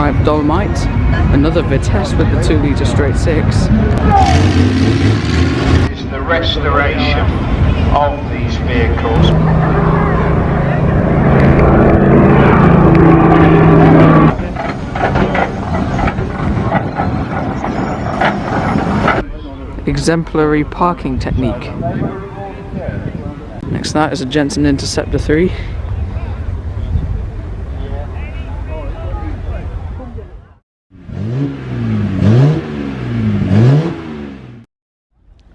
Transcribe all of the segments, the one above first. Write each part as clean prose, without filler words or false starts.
drive Dolomite, another Vitesse with the 2-litre straight 6. It's the restoration of these vehicles. Exemplary parking technique. Next to that is a Jensen Interceptor 3.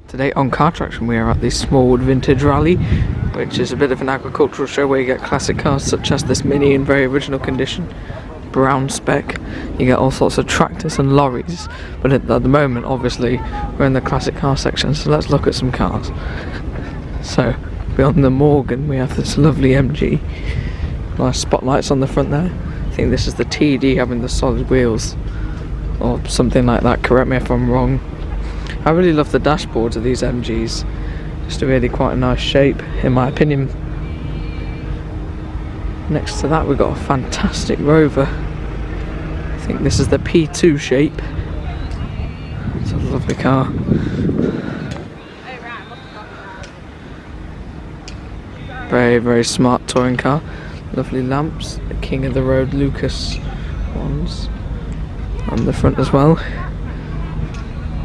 Today on Car Traction we are at the Smallwood Vintage Rally, which is a bit of an agricultural show where you get classic cars such as this Mini in very original condition, brown spec. You get all sorts of tractors and lorries, but at the moment obviously we're in the classic car section, so let's look at some cars. So beyond the Morgan we have this lovely MG, nice spotlights on the front there. I think this is the TD having the solid wheels or something like that, correct me if I'm wrong. I really love the dashboards of these MGs, just a really quite a nice shape in my opinion. Next to that we've got a fantastic Rover. I think this is the P2 shape. It's a lovely car. Very, very smart touring car. Lovely lamps, the king of the road Lucas ones on the front as well.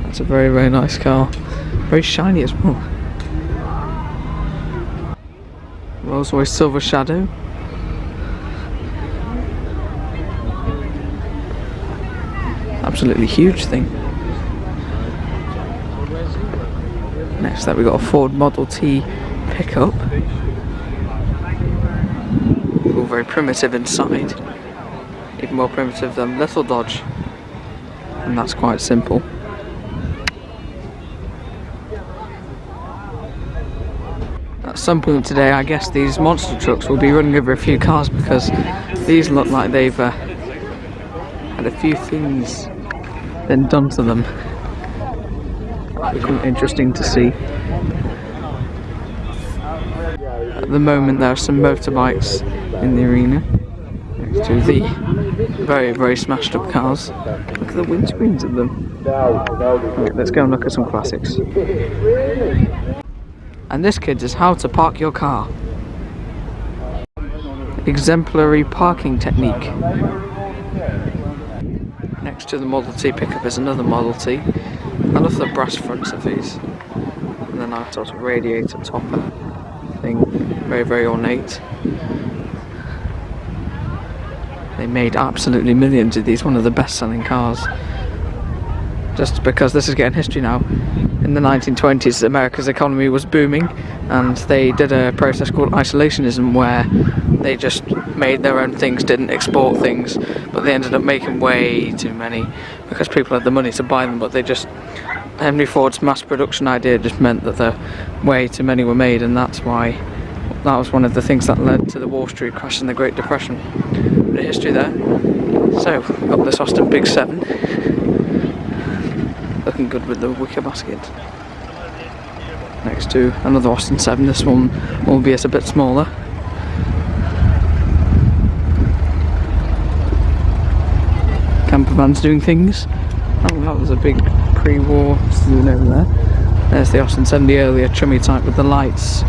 It's a very, very nice car. Very shiny as well. Rolls-Royce Silver Shadow. Absolutely huge thing. Next up we got a Ford Model T pickup. All very primitive inside. Even more primitive than Little Dodge. And that's quite simple. At some point today I guess these monster trucks will be running over a few cars because these look like they've had a few things then done to them, which is interesting to see. At the moment there are some motorbikes in the arena next to the very, very smashed up cars. Look at the windscreens of them. Okay, let's go and look at some classics. And this, kids, is how to park your car. Exemplary parking technique. Next to the Model T pickup is another Model T. I love the brass fronts of these. And the nice sort of radiator topper thing. Very, very ornate. They made absolutely millions of these, one of the best selling cars. Just because this is getting history now. In the 1920s, America's economy was booming, and they did a process called isolationism where they just made their own things, didn't export things, but they ended up making way too many because people had the money to buy them, but they just, Henry Ford's mass production idea just meant that the way too many were made, and that's why that was one of the things that led to the Wall Street crash and the Great Depression. Bit of history there. So, got this Austin Big 7. Looking good with the wicker basket. Next to another Austin 7, this one albeit a bit smaller. Camper vans doing things. Oh, that was a big pre-war saloon over there. There's the Austin 7, the earlier chummy type with the lights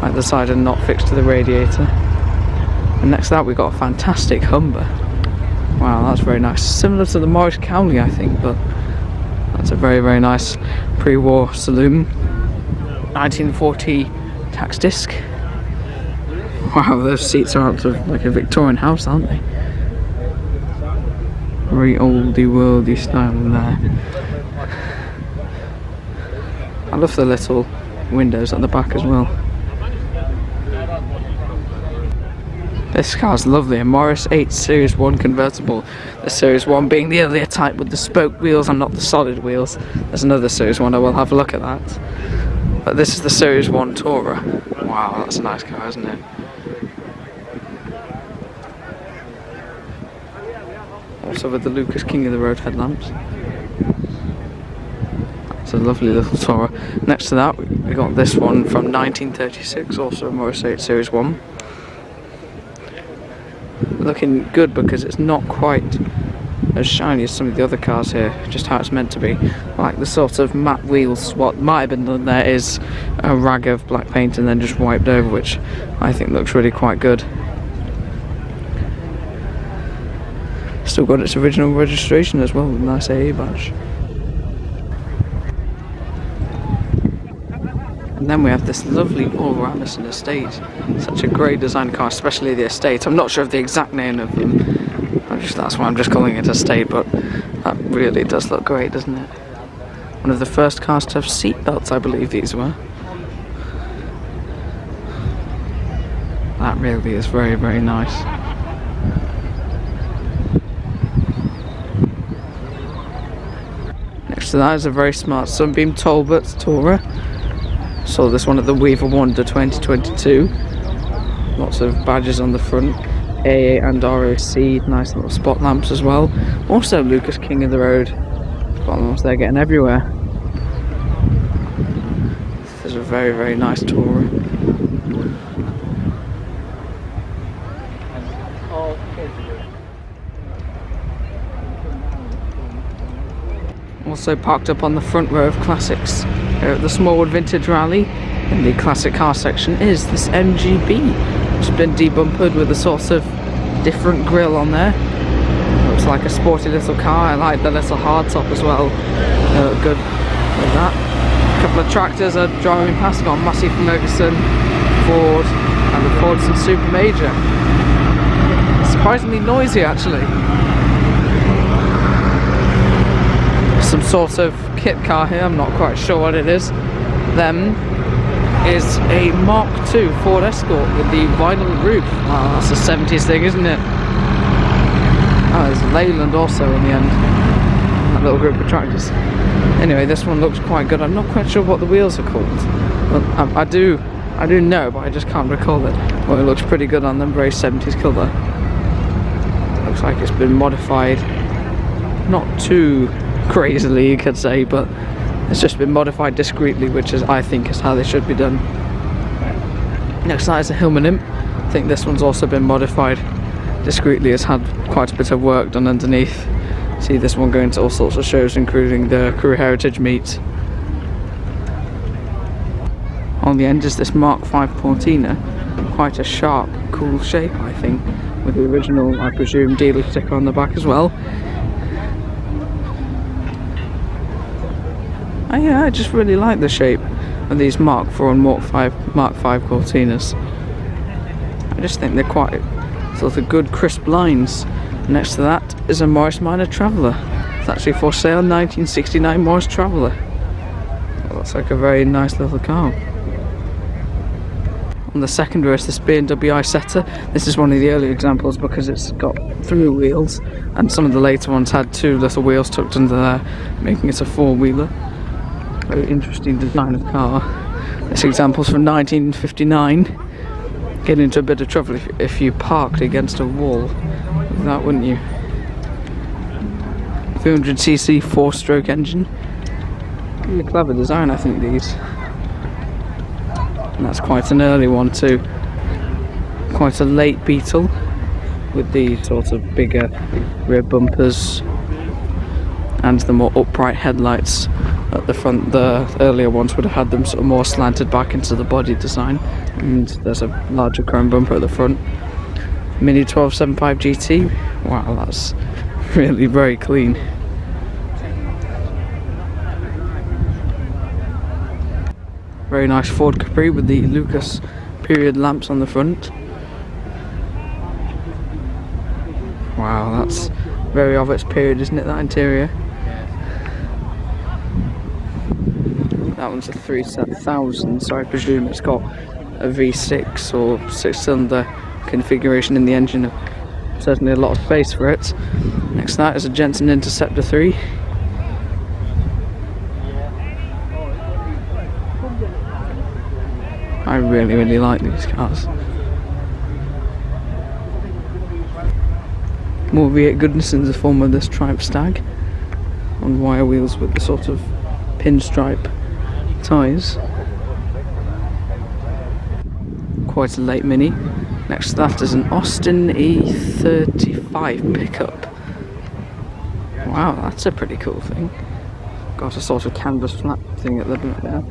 at the side and not fixed to the radiator. And next to that we've got a fantastic Humber. Wow, that's very nice. Similar to the Morris Cowley, I think, but that's a very, very nice pre-war saloon. 1940 tax disc. Wow, those seats are out of like a Victorian house, aren't they? Very oldie worldy style there. I love the little windows at the back as well. This car's lovely, a Morris 8 Series 1 convertible. The Series 1 being the earlier type with the spoke wheels and not the solid wheels. There's another Series 1, I will have a look at that. But this is the Series 1 Tourer. Wow, that's a nice car, isn't it? Also with the Lucas King of the Road headlamps. It's a lovely little Tourer. Next to that, we got this one from 1936, also a Morris 8 Series 1. Looking good because it's not quite as shiny as some of the other cars here, just how it's meant to be. Like the sort of matte wheels, what might have been done there is a rag of black paint and then just wiped over, which I think looks really quite good. Still got its original registration as well, with a nice AA badge. And then we have this lovely All Anderson estate. Such a great design car, especially the estate. I'm not sure of the exact name of them. That's why I'm just calling it estate, but that really does look great, doesn't it? One of the first cars to have seat belts, I believe these were. That really is very, very nice. Next to that is a very smart Sunbeam Talbot Tourer. Saw this one at the Weaver Wonder 2022. Lots of badges on the front. AA and ROC, nice little spot lamps as well. Also Lucas King of the Road. Spot lamps, they're getting everywhere. This is a very, very nice Tourer. Also parked up on the front row of classics here at the Smallwood Vintage Rally in the classic car section is this MGB, which has been debumpered with a sort of different grille on there. Looks like a sporty little car. I like the little hardtop as well. They look good with that. A couple of tractors are driving past. Got Massey Ferguson, Ford, and the Fordson Super Major. Surprisingly noisy actually. Some sort of kit car here, I'm not quite sure what it is. Then is a Mark II Ford Escort with the vinyl roof. Wow, that's a 70s thing, isn't it? Oh, there's Leyland also in the end. That little group of tractors. Anyway, this one looks quite good. I'm not quite sure what the wheels are called. But I do know, but I just can't recall it. Well, it looks pretty good on them, very 70s colour. Looks like it's been modified, not too crazily you could say, but it's just been modified discreetly, which is, I think, is how they should be done. Next to that is a Hillman Imp. I think this one's also been modified discreetly. It's had quite a bit of work done underneath. See this one going to all sorts of shows, including the Crew Heritage Meet. On the end is this Mark V Cortina. Quite a sharp, cool shape, I think, with the original, I presume, dealer sticker on the back as well. Yeah, I just really like the shape of these Mark IV and Mark V Cortinas. I just think they're quite sort of good, crisp lines. Next to that is a Morris Minor Traveller. It's actually for sale, 1969 Morris Traveller. Well, looks like a very nice little car. On the second row is this B&W Isetta. This is one of the early examples because it's got through wheels, and some of the later ones had two little wheels tucked under there, making it a four-wheeler. Very interesting design of car. This example's from 1959. Get into a bit of trouble if you parked against a wall with that, wouldn't you? 300cc 4-stroke engine. Really clever design, I think, these. And that's quite an early one too. Quite a late Beetle with the sort of bigger rear bumpers and the more upright headlights at the front. The earlier ones would have had them sort of more slanted back into the body design, and there's a larger chrome bumper at the front. Mini 1275 GT. Wow, that's really very clean. Very nice Ford Capri with the Lucas period lamps on the front. Wow, that's very of its period, isn't it, that interior? That one's a 3000, so I presume it's got a V6 or 6-cylinder configuration in the engine. Certainly a lot of space for it. Next to that is a Jensen Interceptor 3. I really like these cars. More V8 goodness in the form of this Triumph Stag on wire wheels with the sort of pinstripe tyres. Quite a late Mini. Next to that is an Austin E35 pickup. Wow, that's a pretty cool thing. Got a sort of canvas flap thing at the back there.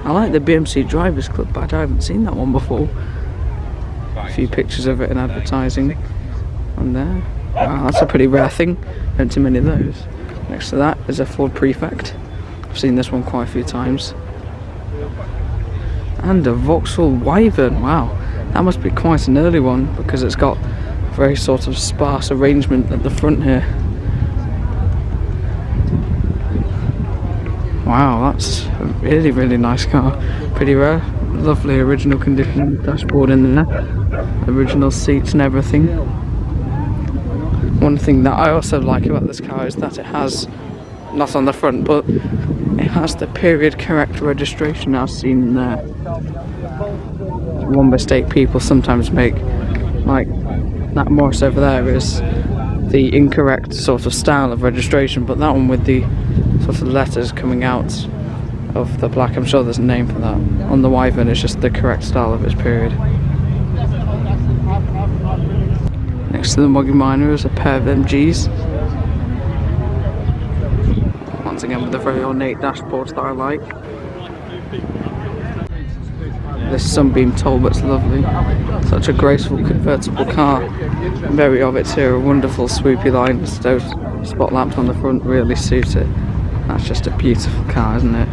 I like the BMC Drivers Club badge, I haven't seen that one before. A few pictures of it in advertising on there. Wow, that's a pretty rare thing. Don't see many of those. Next to that is a Ford Prefect. I've seen this one quite a few times. And a Vauxhall Wyvern. Wow, that must be quite an early one because it's got a very sort of sparse arrangement at the front here. Wow, that's a really, really nice car. Pretty rare. Lovely original condition dashboard in there. Original seats and everything. One thing that I also like about this car is that it has, not on the front, but it has the period correct registration I've seen there. One mistake people sometimes make, like that Morris over there, is the incorrect sort of style of registration, but that one with the sort of letters coming out of the black, I'm sure there's a name for that. On the Wyvern it's just the correct style of its period. Next to the Muggy Miner is a pair of MGs. Once again with the very ornate dashboards that I like. This Sunbeam Talbot's lovely. Such a graceful convertible car. Very of its here, wonderful swoopy lines. Those spot lamps on the front really suit it. That's just a beautiful car, isn't it?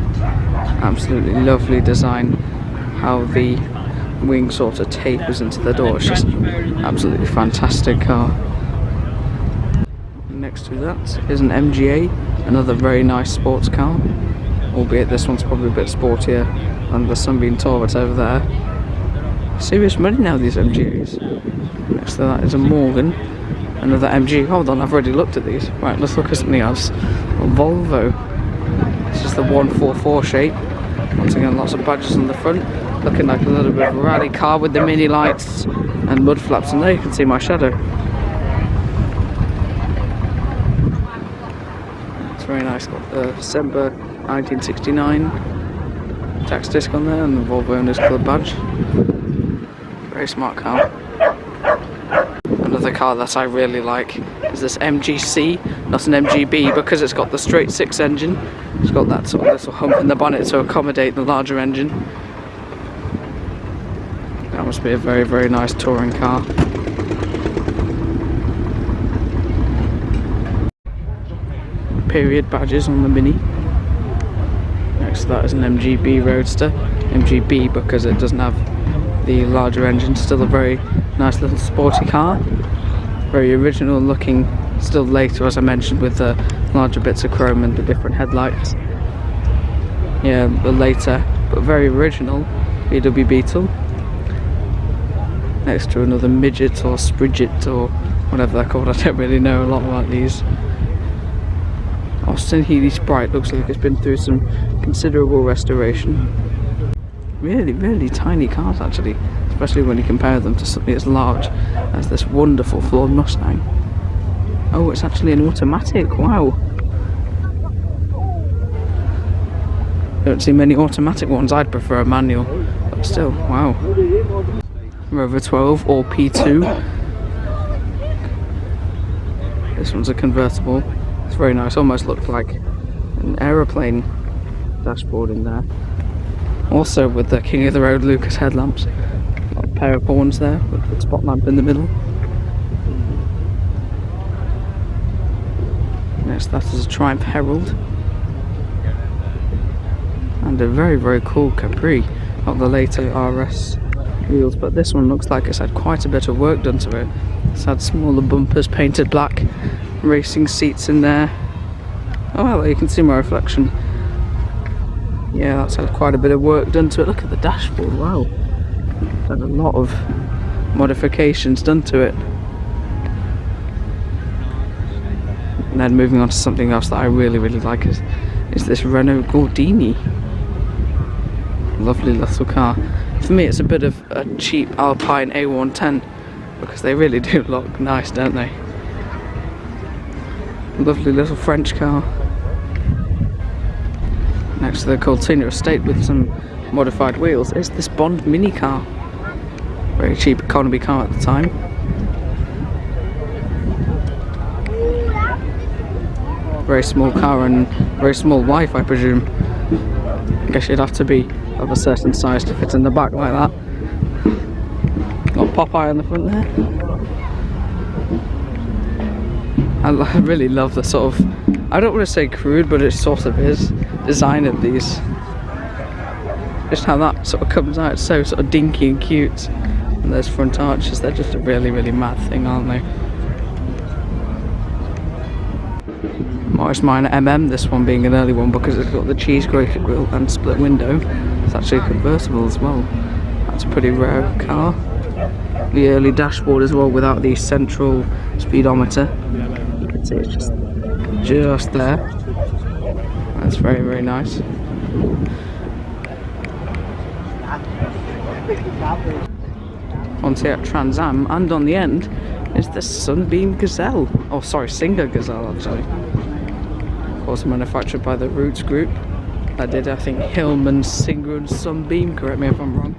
Absolutely lovely design. How the wing sort of tapers into the door. It's just absolutely fantastic car. Next to that is an MGA, another very nice sports car. Albeit this one's probably a bit sportier than the Sunbeam Talbot over there. Serious money now, these MGAs. Next to that is a Morgan, another MG. Hold on, I've already looked at these. Right, let's look at something else. A Volvo. This is the 144 shape. Once again, lots of badges on the front. Looking like a little bit of a rally car with the mini lights and mud flaps. And there you can see my shadow. It's very nice. Got the December 1969 tax disc on there and the Volvo Owners Club badge. Very smart car. Another car that I really like is this MGC, not an MGB, because it's got the straight six engine. It's got that sort of little hump in the bonnet to accommodate the larger engine. That must be a very, very nice touring car. Period badges on the Mini. Next to that is an MGB Roadster. MGB because it doesn't have the larger engine. Still a very nice little sporty car. Very original looking, still later as I mentioned, with the larger bits of chrome and the different headlights. Yeah, the later but very original VW Beetle. Next to another Midget or Spridget or whatever they're called, I don't really know a lot about these. Austin Healey Sprite looks like it's been through some considerable restoration. Really, really tiny cars actually, especially when you compare them to something as large as this wonderful Ford Mustang. Oh, it's actually an automatic, wow. Don't see many automatic ones, I'd prefer a manual, but still, wow. Rover 12 or P2. This one's a convertible. It's very nice, almost looked like an aeroplane dashboard in there. Also with the King of the Road Lucas headlamps. Got a pair of horns there with the spot lamp in the middle. Next that is a Triumph Herald. And a very, very cool Capri. Not the later RS wheels, but this one looks like it's had quite a bit of work done to it. It's had smaller bumpers painted black, racing seats in there. Oh well, you can see my reflection. Yeah, that's had quite a bit of work done to it. Look at the dashboard, wow. It's had a lot of modifications done to it. And then moving on to something else that I really, really like is this Renault Gordini. Lovely little car. For me it's a bit of a cheap Alpine A110 because they really do look nice, don't they? Lovely little French car. Next to the Cortina Estate with some modified wheels is this Bond mini car. Very cheap economy car at the time. very small car and very small wife, I presume. I guess you'd have to be of a certain size to fit in the back like that. Got Popeye on the front there. I really love the sort of, I don't want to say crude, but it sort of is, design of these. Just how that sort of comes out, it's so sort of dinky and cute. And those front arches, they're just a really, really mad thing, aren't they? Morris Minor MM, this one being an early one because it's got the cheese grater grille and split window. It's actually convertible as well. That's a pretty rare car. The early dashboard as well without the central speedometer. You can see it's just there. That's very, very nice. Pontiac Trans Am, and on the end is the Sunbeam Gazelle. Oh, sorry, Singer Gazelle actually. Of course, manufactured by the Roots Group. That did, I think, Hillman, Singer, and Sunbeam. Correct me if I'm wrong.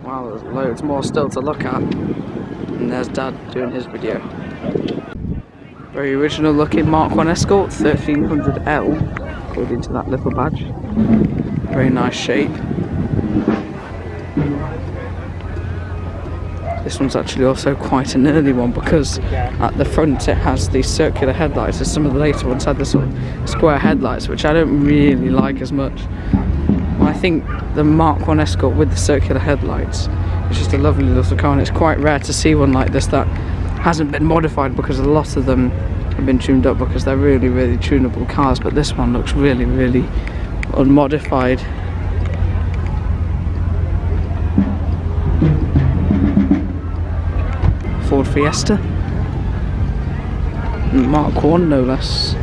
Wow, there's loads more still to look at. And there's Dad doing his video. Very original looking Mark 1 Escort, 1300L, according to that little badge. Very nice shape. This one's actually also quite an early one because at the front it has the circular headlights, as some of the later ones had the sort of square headlights, which I don't really like as much. Well, I think the Mark 1 Escort with the circular headlights is just a lovely little car, and it's quite rare to see one like this that hasn't been modified, because a lot of them have been tuned up because they're really, really tunable cars, but this one looks really, really unmodified. Ford Fiesta, Mark 1 no less,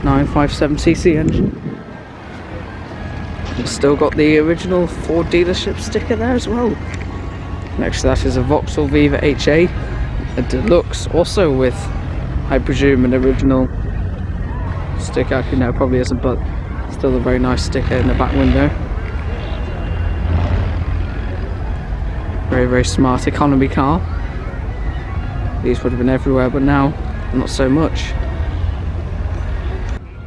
957cc engine. It's still got the original Ford dealership sticker there as well. Next to that is a Vauxhall Viva HA, a deluxe, also with, I presume, an original sticker. Actually no, probably isn't, but still a very nice sticker in the back window. Very, very smart economy car. These would have been everywhere, but now not so much.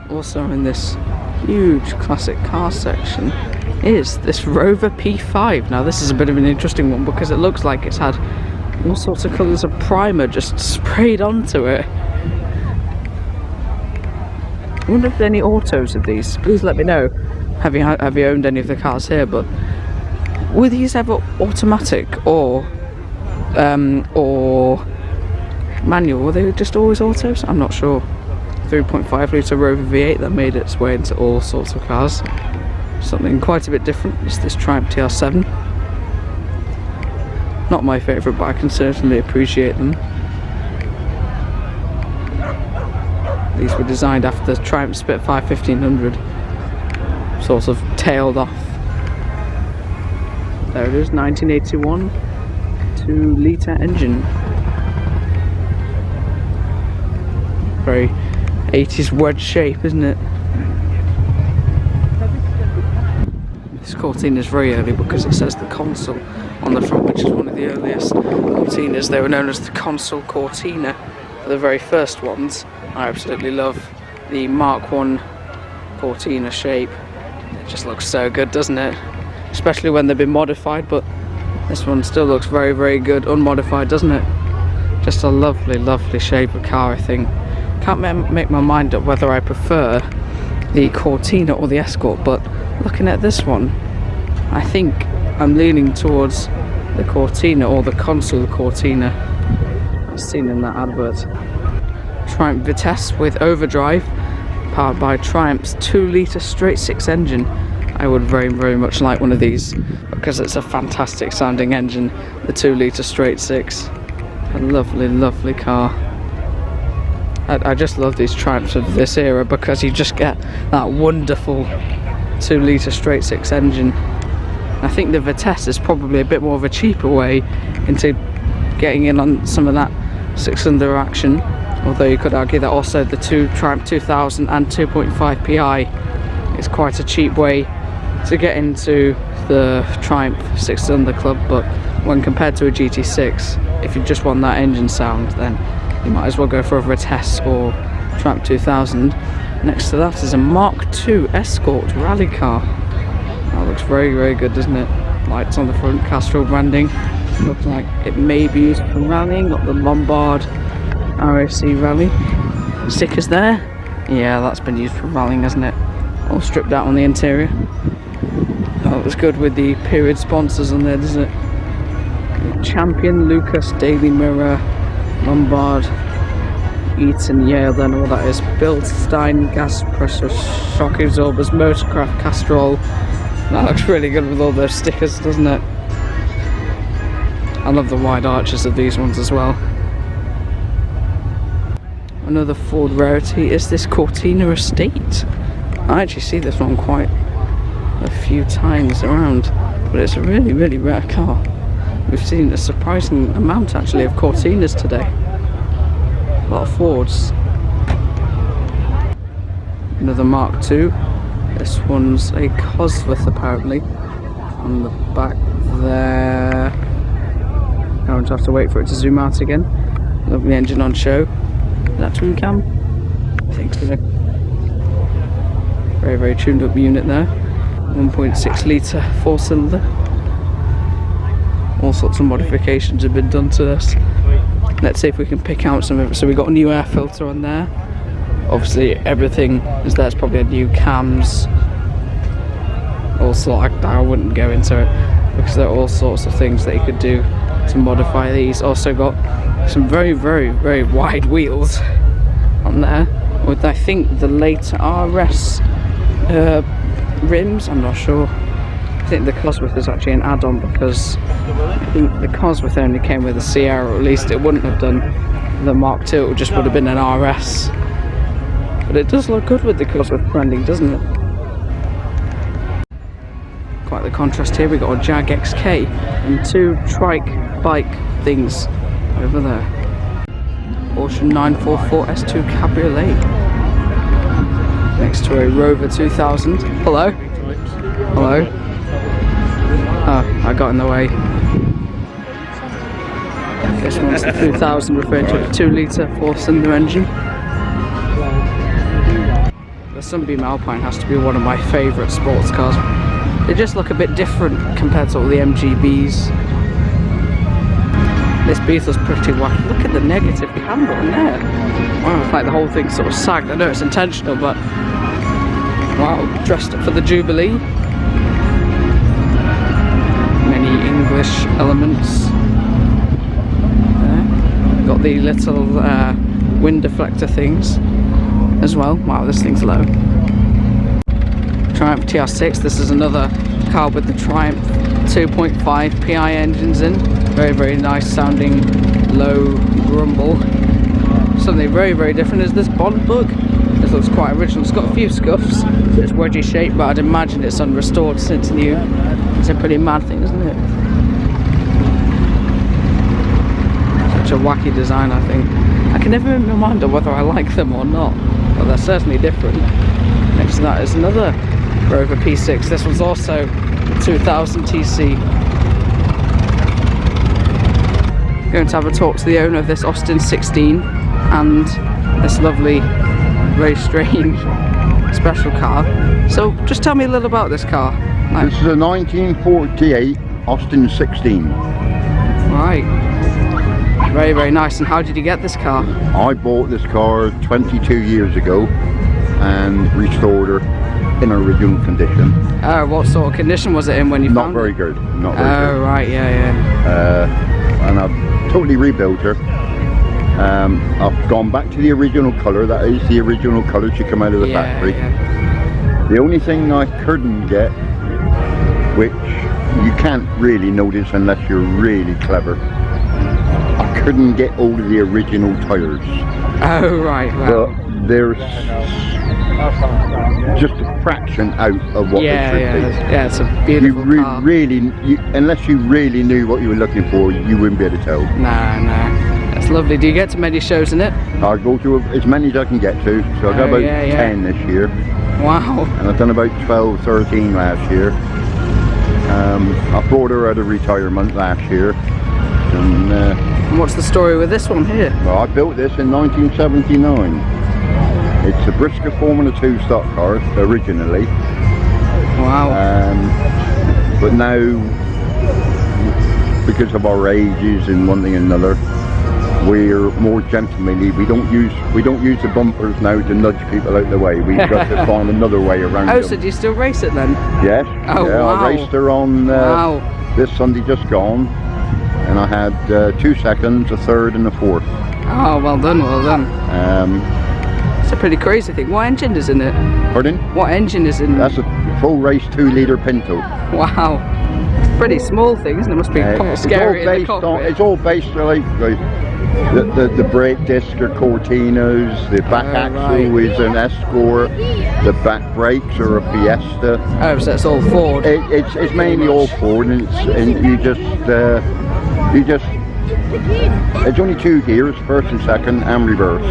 Also in this huge classic car section is this Rover P5. Now this is a bit of an interesting one because it looks like it's had all sorts of colours of primer just sprayed onto it. I wonder if there are any autos of these. Please let me know. Have you owned any of the cars here? But were these ever automatic or manual? Were they just always autos? I'm not sure. 3.5 litre Rover V8 that made its way into all sorts of cars. Something quite a bit different is this Triumph TR7. Not my favourite, but I can certainly appreciate them. These were designed after the Triumph Spitfire 1500, sort of tailed off. There it is, 1981, 2 litre engine. Very 80s wedge shape, isn't it? This Cortina is very early because it says the Consul on the front, which is one of the earliest Cortinas. They were known as the Consul Cortina for the very first ones. I absolutely love the Mark 1 Cortina shape. It just looks so good, doesn't it? Especially when they've been modified, but this one still looks very, very good unmodified, doesn't it? Just a lovely, lovely shape of car, I think. Can't make my mind up whether I prefer the Cortina or the Escort, but looking at this one, I think I'm leaning towards the Cortina, or the Consul Cortina, as seen in that advert. Triumph Vitesse with overdrive, powered by Triumph's 2 litre straight 6 engine. I would very, very much like one of these because it's a fantastic sounding engine, the 2 litre straight 6. A lovely, lovely car. I just love these Triumphs of this era because you just get that wonderful 2 litre straight 6 engine. I think the Vitesse is probably a bit more of a cheaper way into getting in on some of that 6-cylinder action, although you could argue that also the Triumph 2000 and 2.5 PI is quite a cheap way to get into the Triumph 6-cylinder club. But when compared to a GT6, if you just want that engine sound, then you might as well go for a Vitesse or Triumph 2000. Next to that is a Mark II Escort rally car. That looks very, very good, doesn't it? Lights on the front, Castrol branding. Looks like it may be used for rallying. Got the Lombard RAC rally stickers there. Yeah, that's been used for rallying, hasn't it? All stripped out on the interior. Oh, it was good with the period sponsors on there, doesn't it? Champion, Lucas, Daily Mirror, Lombard, Eaton, Yale, then all that is. Bilstein, gas pressure, shock absorbers, Motorcraft, Castrol. That looks really good with all those stickers, doesn't it? I love the wide arches of these ones as well. Another Ford rarity is this Cortina Estate. I actually see this one quite a few times around, but it's a really, really rare car. We've seen a surprising amount actually of Cortinas today. A lot of Fords. Another Mark II. This one's a Cosworth apparently. On the back there. I'm going to have to wait for it to zoom out again. Lovely engine on show. Is that twin cam? I think so. Very, very tuned up unit there. 1.6 litre 4-cylinder. All sorts of modifications have been done to this. Let's see if we can pick out some of it. So we got a new air filter on there. Obviously everything is there. It's probably a new cams. Also, I wouldn't go into it because there are all sorts of things that you could do to modify these. Also got some very, very, very wide wheels on there with, I think, the later RS rims. I'm not sure. I think the Cosworth is actually an add-on because I think the Cosworth only came with a Sierra, or at least it wouldn't have done the Mark II. It just would have been an RS. But it does look good with the Cosworth branding, doesn't it? Quite the contrast here. We got a Jag XK and two trike bike things over there. Porsche 944 S2 Cabriolet next to a Rover 2000. Hello. Hello. Oh, I got in the way. This one's the 2000, referring to a 2-litre 4-cylinder engine. The Sunbeam Alpine has to be one of my favourite sports cars. They just look a bit different compared to all the MGBs. This Beetle's pretty wacky. Look at the negative camber on there. Wow, it's like the whole thing sort of sagged. I know it's intentional, but wow, dressed up for the Jubilee. Many English elements there. Got the little wind deflector things as well. Wow, this thing's low. Triumph TR6. This is another car with the Triumph 2.5 PI engines in. Very, very nice sounding low grumble. Something very, very different is this Bond bug. This looks quite original. It's got a few scuffs. It's wedgy shaped, but I'd imagine it's unrestored since new. It's a pretty mad thing, isn't it? Such a wacky design, I think. I can never make my mind on whether I like them or not, but they're certainly different. Next to that is another Rover P6. This one's also the 2000 TC. Going to have a talk to the owner of this Austin 16 and this lovely, very strange special car. So just tell me a little about this car. This is a 1948 Austin 16. Right. Very, very nice. And how did you get this car? I bought this car 22 years ago and restored her in original condition. Oh, what sort of condition was it in when you found it? Not very good. Not very good. Oh, right, yeah. And I've totally rebuilt her. I've gone back to the original colour. That is the original colour she came out of the factory. Yeah. The only thing I couldn't get, which you can't really notice unless you're really clever, I couldn't get hold of the original tyres. Oh, right, wow. But there's just a fraction out of what they should be. Yeah, it's a beautiful car. Unless you really knew what you were looking for, you wouldn't be able to tell. No. It's lovely. Do you get to many shows in it? I go to as many as I can get to. So I've got about 10 this year. Wow. And I've done about 12, 13 last year. I brought her out of retirement last year. And what's the story with this one here? well, I built this in 1979. It's a Brisker Formula 2 stock car originally. Wow. But now, because of our ages and one thing and another, we're more gentlemanly. We don't use the bumpers now to nudge people out the way. We've got to find another way around Oh, them. so do you still race it then? Yes. Oh, yeah, wow. I raced her on this Sunday just gone, and I had 2 seconds, a third, and a fourth. Oh, well done, well done. It's a pretty crazy thing. What engine is in it? Pardon? What engine is in it? That's a full race 2-litre Pinto. Wow. It's a pretty small thing, isn't it? It must be quite scary in the cockpit. It's all based on like the brake disc are Cortinas, the back axle is an Escort, the back brakes are a Fiesta. Oh, so it's all Ford. It's mainly all Ford, and you just it's only 2 gears, first and second, and reverse.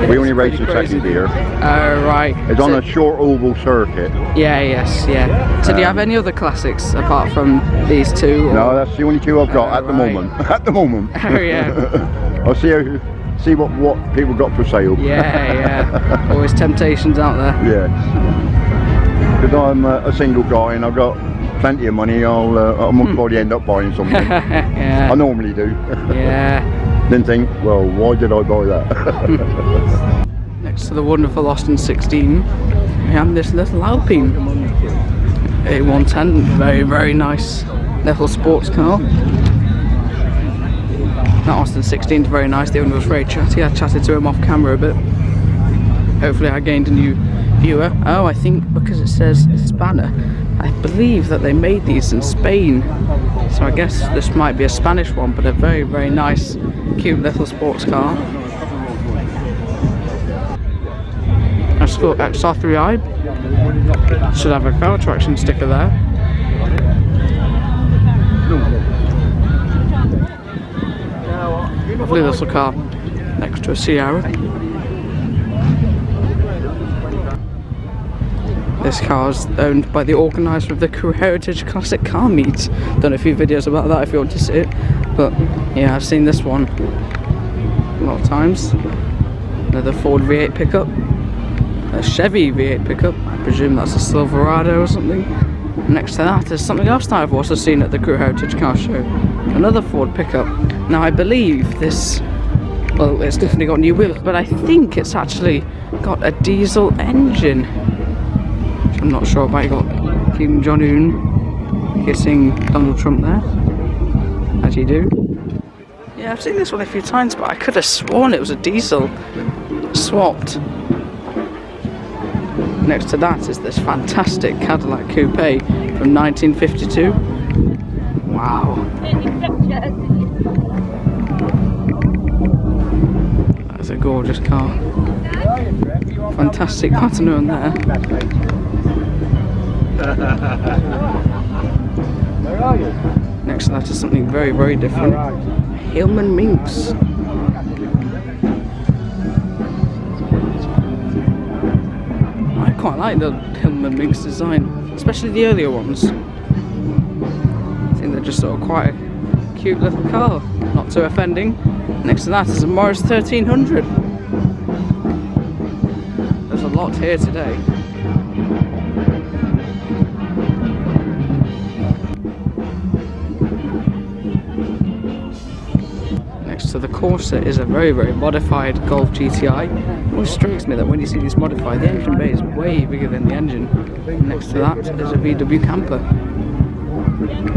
We only race in second gear. Oh, right. It's on a short oval circuit. Yeah, yes, yeah. So do you have any other classics apart from these two? Or? No, that's the only 2 I've got at the moment. At the moment. Oh, yeah. I'll see what people got for sale. Yeah. Always temptations out there. Yes. Because I'm a single guy and I've got plenty of money, I'll most probably end up buying something. Yeah. I normally do. Yeah. Then think, well, why did I buy that? Next to the wonderful Austin 16, we have this little Alpine A110, very, very nice little sports car. That Austin 16 is very nice. The owner was very chatty. I chatted to him off camera a bit. Hopefully I gained a new viewer. Oh, I think because it says Hispana, I believe that they made these in Spain. So I guess this might be a Spanish one, but a very, very nice, cute little sports car. XR3i should have a car traction sticker there. Lovely little car next to a Sierra. This car is owned by the organiser of the Crew Heritage Classic Car Meet. Done a few videos about that if you want to see it. But yeah, I've seen this one a lot of times. Another Ford V8 pickup. A Chevy V8 pickup. I presume that's a Silverado or something. Next to that is something else that I've also seen at the Crew Heritage Car Show. Another Ford pickup. Now I believe this, well, it's definitely got new wheels, but I think it's actually got a diesel engine. I'm not sure about. You got Kim Jong-un kissing Donald Trump there, as you do. Yeah, I've seen this one a few times, but I could have sworn it was a diesel swapped. Next to that is this fantastic Cadillac Coupe from 1952. Wow. That's a gorgeous car. Fantastic pattern on there. Next to that is something very, very different. Hillman Minx. I quite like the Hillman Minx design, especially the earlier ones. I think they're just sort of quite a cute little car, not too offending. Next to that is a Morris 1300. There's a lot here today. Next to the Corsa is a very, very modified Golf GTI. It always strikes me that when you see these modified, the engine bay is way bigger than the engine. Next to that is a VW camper.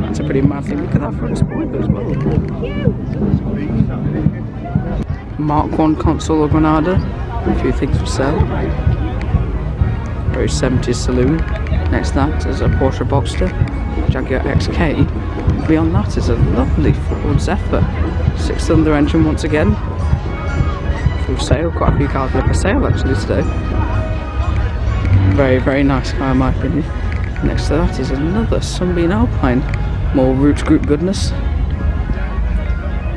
That's a pretty mad thing. Look at that front spoiler as well. Mark 1 console or Granada. A few things for sale. Very 70s saloon. Next to that is a Porsche Boxster, Jaguar XK. Beyond that is a lovely Ford Zephyr. 6-cylinder engine once again. For sale. Quite a few cars are for sale actually today. Very, very nice car in my opinion. Next to that is another Sunbeam Alpine. More Roots Group goodness.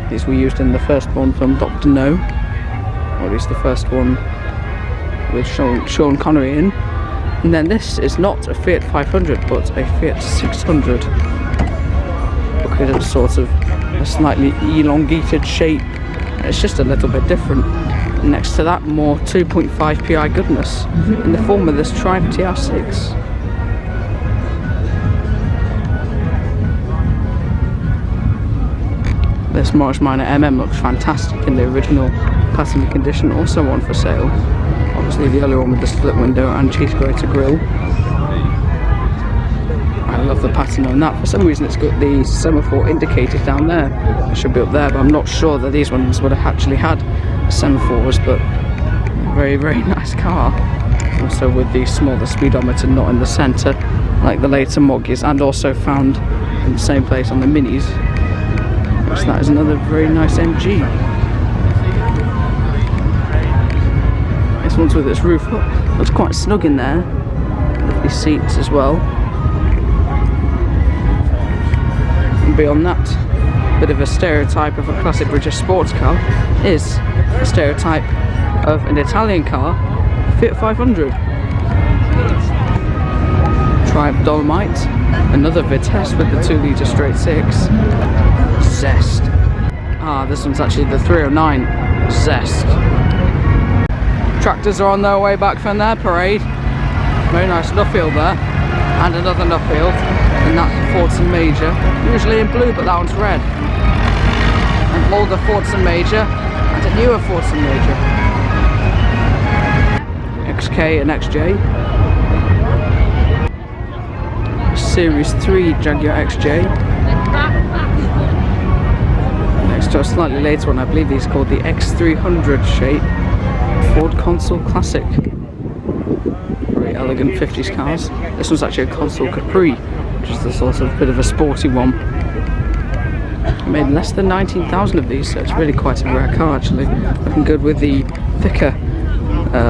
These were used in the first Bond film Dr. No. Or at least the first one with Sean Connery in. And then this is not a Fiat 500 but a Fiat 600. Because it's sort of a slightly elongated shape. It's just a little bit different. Next to that, more 2.5 PI goodness in the form of this Triumph TR6. This Morris Minor MM looks fantastic in the original passenger condition, also one for sale. Obviously the other one with the split window and cheese grater grille. I love the pattern on that. For some reason it's got the semaphore indicators down there. It should be up there, but I'm not sure that these ones would have actually had semaphores, but very, very nice car. Also with the smaller speedometer not in the centre like the later Moggies, and also found in the same place on the Minis. So that is another very nice MG. This one's with its roof up. Looks quite snug in there. Lovely seats as well. And beyond that, bit of a stereotype of a classic British sports car is a stereotype of an Italian car, Fiat 500. Triumph Dolomite, another Vitesse with the 2-litre straight 6. Zest. Ah, this one's actually the 309 Zest. Tractors are on their way back from their parade. Very nice Nuffield there, and another Nuffield, and that's the Fordson Major, usually in blue, but that one's red. An older Fordson Major and a newer Fordson Major. XK and XJ. Series 3 Jaguar XJ. Next to a slightly later one, I believe these are called the X300 shape Ford Consul Classic. Very elegant 50s cars. This one's actually a Consul Capri, which is the sort of bit of a sporty one. I made less than 19,000 of these, so it's really quite a rare car actually. Looking good with the thicker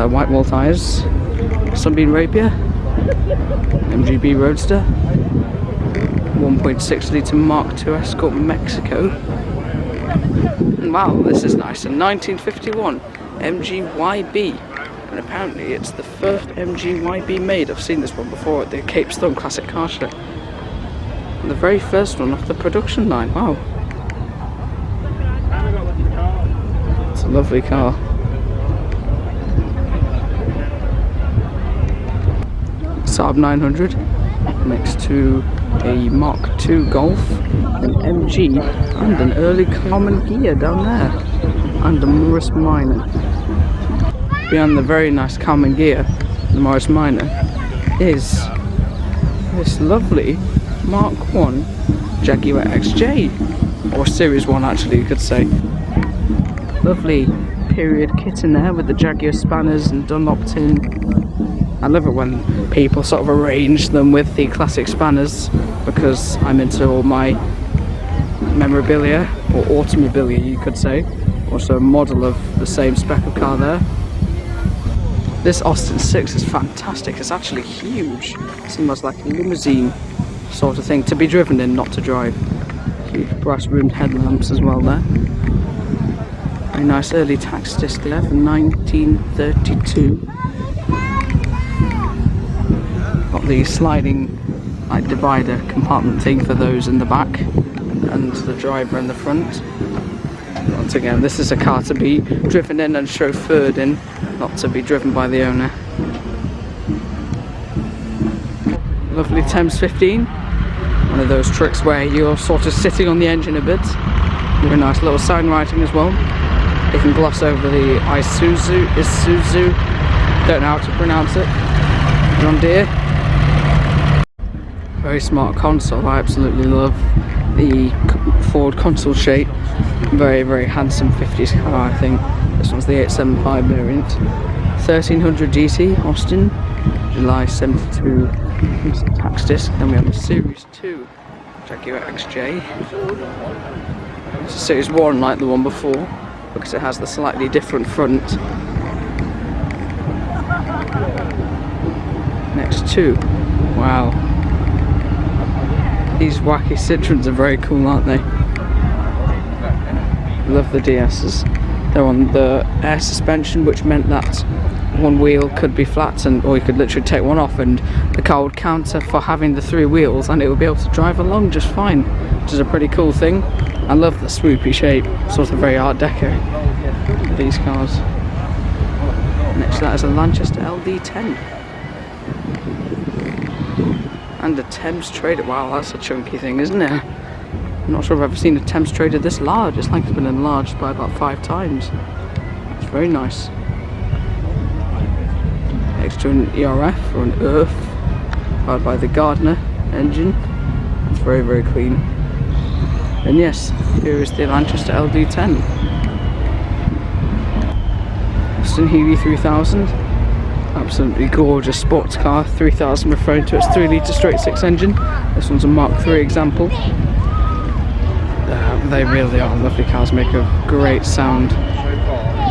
white wall tyres. Sunbeam Rapier. MGB Roadster. 1.6 litre Mark II Escort Mexico. And wow, this is nice. A 1951 MGYB. And apparently it's the first MGYB made. I've seen this one before at the Cape Stone Classic Car Show. And the very first one off the production line. Wow. It's a lovely car. Saab 900 next to a Mark II Golf, an MG, and an early Common Gear down there, and a Morris Minor. Beyond the very nice Common Gear, the Morris Minor, is this lovely Mark I Jaguar XJ, or Series 1 actually you could say. Lovely period kit in there with the Jaguar spanners and Dunlop tin. I love it when people sort of arrange them with the classic spanners, because I'm into all my memorabilia, or automobilia you could say. Also a model of the same spec of car there. This Austin 6 is fantastic. It's actually huge. It's almost like a limousine sort of thing, to be driven in, not to drive. Huge brass rimmed headlamps as well there. Very nice early tax disc there from 1932. Got the sliding like divider compartment thing for those in the back, and the driver in the front. Once again, this is a car to be driven in and chauffeured in, not to be driven by the owner. Lovely Thames 15. One of those tricks where you're sort of sitting on the engine a bit. Very nice little sign writing as well. You can gloss over the Isuzu. Don't know how to pronounce it. John Deere. Very smart console. I absolutely love the Ford console shape. Very, very handsome 50s car, I think. This one's the 875 variant. 1300 GT, Austin, July 72. Here's the tax disc. Then we have the Series 2 Jaguar XJ. It's a Series 1 like the one before, because it has the slightly different front. Next to, wow. These wacky Citroens are very cool, aren't they? Love the DS's. They're on the air suspension, which meant that one wheel could be flat, or you could literally take one off and the car would counter for having the 3 wheels, and it would be able to drive along just fine, which is a pretty cool thing. I love the swoopy shape, sort of very Art Deco, these cars. is a Lanchester LD10. And a Thames Trader. Wow, that's a chunky thing, isn't it? I'm not sure I've ever seen a Thames Trader this large. It's like it's been enlarged by about 5 times. It's very nice. Next to an ERF or an ERF, powered by the Gardner engine. It's very, very clean. And yes, here is the Lanchester LD10. Austin Healey 3000. Absolutely gorgeous sports car. 3000 referring to its 3-litre straight 6 engine. This one's a Mark III example. They really are lovely cars, make a great sound.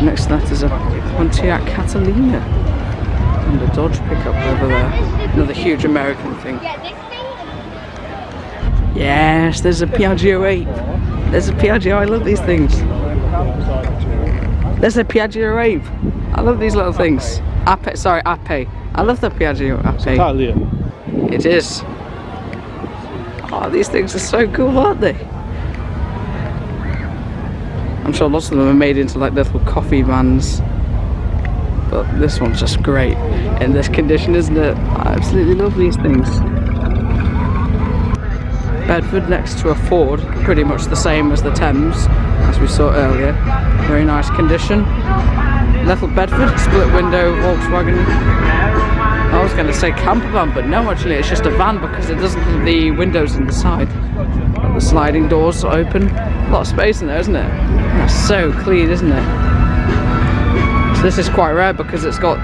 Next to that is a Pontiac Catalina and a Dodge pickup over there. Another huge American thing. Yes, there's a Piaggio 8. There's a Piaggio, I love these things. There's a Piaggio 8. I love these little things. Ape, sorry, Ape. I love the Piaggio Ape. It's Italian. It is. Oh, these things are so cool, aren't they? I'm sure lots of them are made into like little coffee vans. But this one's just great in this condition, isn't it? I absolutely love these things. Bedford next to a Ford, pretty much the same as the Thames, as we saw earlier. Very nice condition. Little Bedford, split window Volkswagen. I was going to say camper van, but no, actually it's just a van because it doesn't have the windows in the side. The sliding doors are open. A lot of space in there, isn't it? That's so clean, isn't it? So this is quite rare because it's got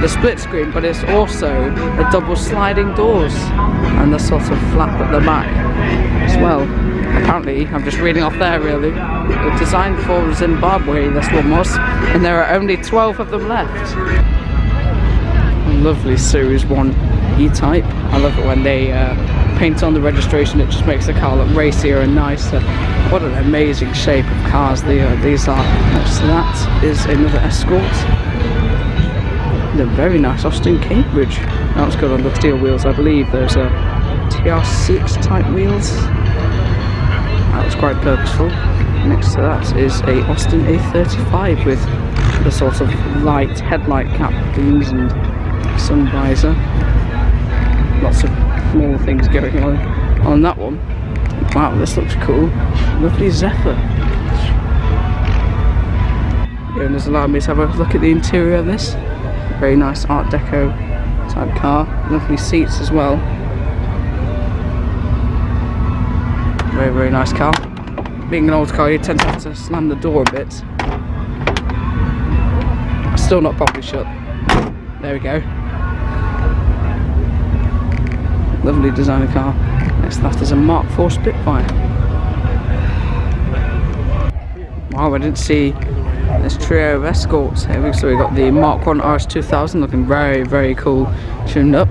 the split screen, but it's also the double sliding doors and the sort of flap at the back as well. Apparently, I'm just reading off there really, designed for Zimbabwe, this one was, and there are only 12 of them left. Lovely Series 1 E-Type. I love it when they paint on the registration, it just makes the car look racier and nicer. What an amazing shape of cars these are. Next to that is another Escort. The very nice Austin Cambridge. That's got on the steel wheels, I believe. Those are TR6 type wheels. That was quite purposeful. Next to that is a Austin A35 with the sort of light headlight cap beams and sun visor. Lots of small things going on that one. Wow, this looks cool. Lovely Zephyr. The owners allowed me to have a look at the interior of this. Very nice Art Deco type car. Lovely seats as well. Very, very nice car. Being an old car, you tend to have to slam the door a bit. Still not properly shut. There we go. Lovely designer car. Next to that is a Mark IV Spitfire. Wow, I didn't see this trio of Escorts here. So we got the Mark I RS2000 looking very, very cool, tuned up.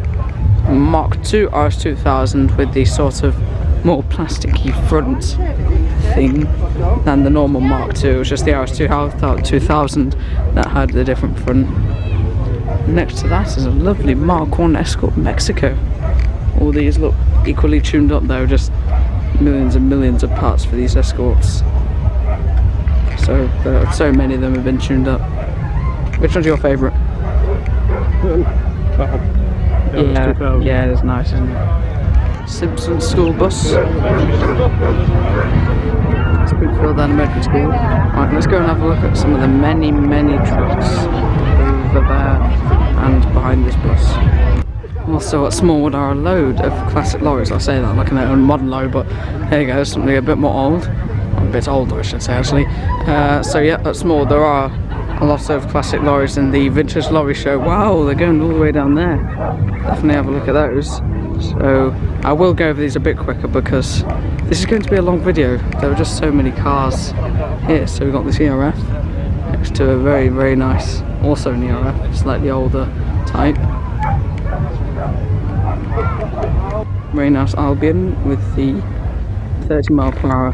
Mark II RS2000 with the sort of more plasticky front thing than the normal Mark II. It was just the RS2000 that had the different front. Next to that is a lovely Mark I Escort Mexico. All these look equally tuned up though, just millions and millions of parts for these Escorts. So many of them have been tuned up. Which one's your favourite? Yeah, it's nice, isn't it? Simpson School Bus. Springfield Elementary School. Right, let's go and have a look at some of the many, many trucks over there and behind this bus. Also at Smallwood are a load of classic lorries. I say that like a modern lorry, but there you go, something a bit more old. A bit older, I should say, actually. So yeah, at Smallwood there are a lot of classic lorries in the Vintage Lorry Show. Wow, they're going all the way down there. Definitely have a look at those. So I will go over these a bit quicker because this is going to be a long video. There are just so many cars here. So we've got this ERF next to a very, very nice, also an ERF, slightly older type. Very nice Albion with the 30 mph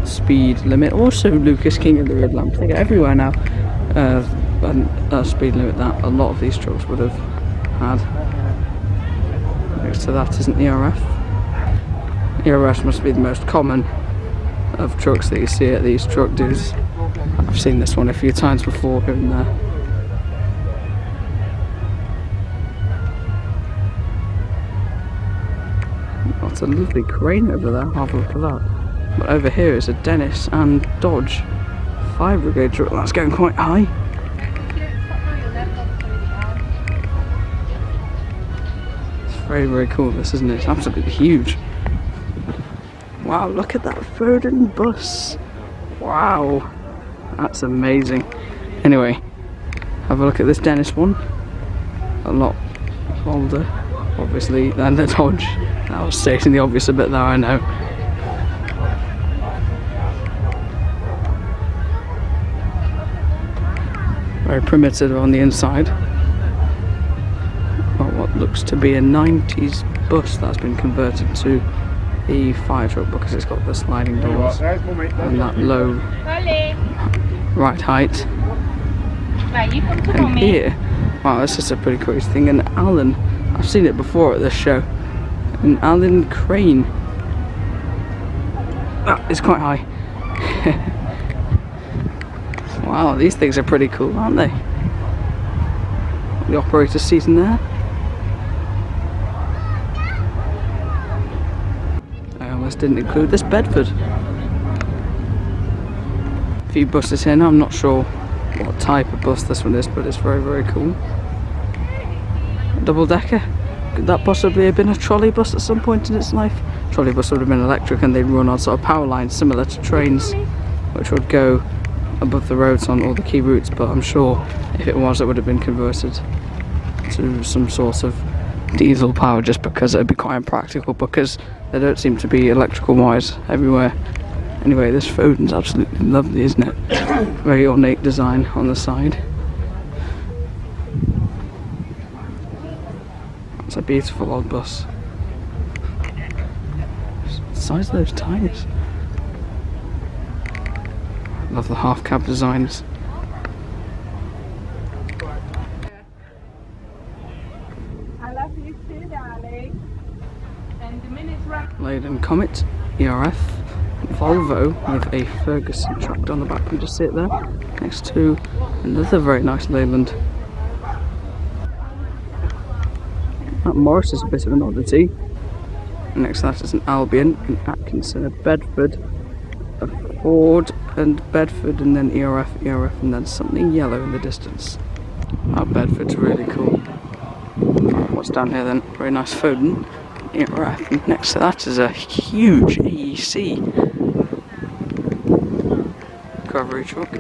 speed limit. Also Lucas King and the red lamp. They go everywhere now. A speed limit that a lot of these trucks would have had. Next to that is an ERF. ERFs must be the most common of trucks that you see at these truck do's. I've seen this one a few times before here and there. That's a lovely crane over there, have a look at that. But over here is a Dennis and Dodge fire brigade truck. That's going quite high. It's very, very cool this, isn't it? It's absolutely huge. Wow, look at that Foden bus. Wow, that's amazing. Anyway, have a look at this Dennis one. A lot older, obviously, than the Dodge. I was stating the obvious a bit there, I know. Very primitive on the inside. Well, what looks to be a 90s bus that's been converted to the fire truck because it's got the sliding doors and that low right height. And here, wow, this is a pretty crazy thing. An Allen, I've seen it before at this show. An Allen crane. That is quite high. Wow, these things are pretty cool, aren't they? The operator's seat in there. I almost didn't include this Bedford. A few buses here now, I'm not sure what type of bus this one is, but it's very, very cool. Double decker. Could that possibly have been a trolley bus at some point in its life? Trolley bus would have been electric and they'd run on sort of power lines similar to trains, which would go above the roads on all the key routes, but I'm sure if it was, it would have been converted to some sort of diesel power, just because it would be quite impractical because there don't seem to be electrical wires everywhere. Anyway, this Foden's absolutely lovely, isn't it? Very ornate design on the side. It's a beautiful old bus. The size of those tyres. Love the half cab designs. I love you too, darling. And the minute's right. Leyland Comet, ERF, Volvo with a Ferguson truck on the back. You just see it there, next to another very nice Leyland. That Morris is a bit of an oddity. Next to that is an Albion, an Atkinson, a Bedford, a Ford and Bedford, and then ERF, and then something yellow in the distance. That Bedford's really cool. Right, what's down here then? Very nice Foden, ERF, and next to that is a huge AEC recovery truck.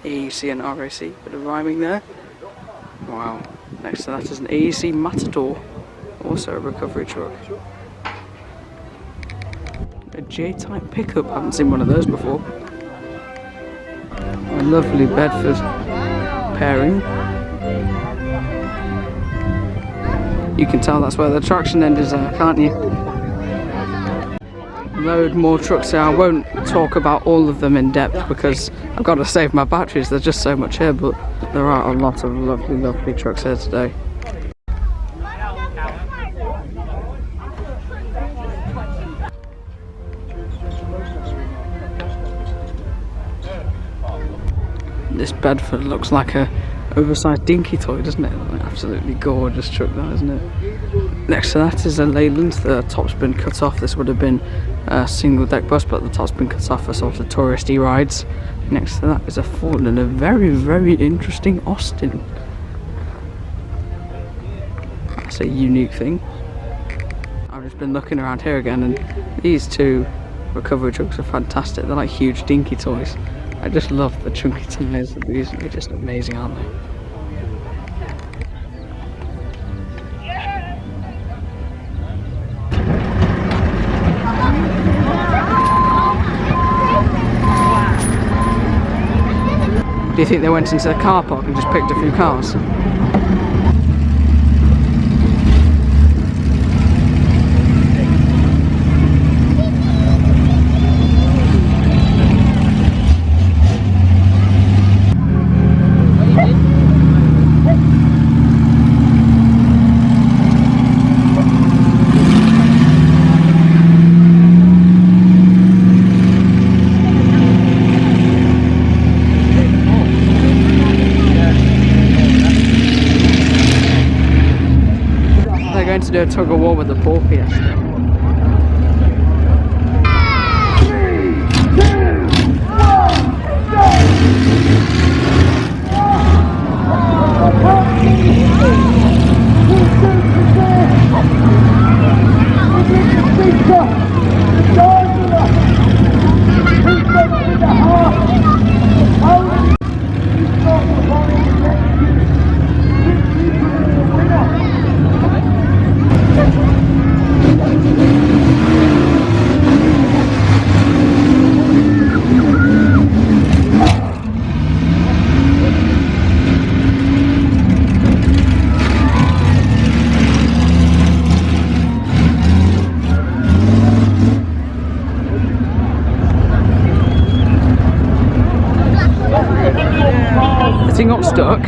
AEC and RAC, bit of rhyming there. Wow. Next to that is an AEC Matador, also a recovery truck. A J-type pickup, I haven't seen one of those before. A lovely Bedford pairing. You can tell that's where the traction end is, can't you? Load more trucks here. I won't talk about all of them in depth because I've got to save my batteries, there's just so much here, but there are a lot of lovely, lovely trucks here today. This Bedford looks like a oversized dinky toy, doesn't it? Absolutely gorgeous truck that, isn't it? Next to that is a Leyland. The top's been cut off. This would have been a single deck bus, but the top's been cut off for sort of touristy rides. Next to that is a Ford and a very, very interesting Austin. That's a unique thing. I've just been looking around here again, and these two recovery trucks are fantastic. They're like huge dinky toys. I just love the chunky tyres of these. They're just amazing, aren't they? Do you think they went into the car park and just picked a few cars? to do a tug of war with the Poor Fiesta. Has he got stuck?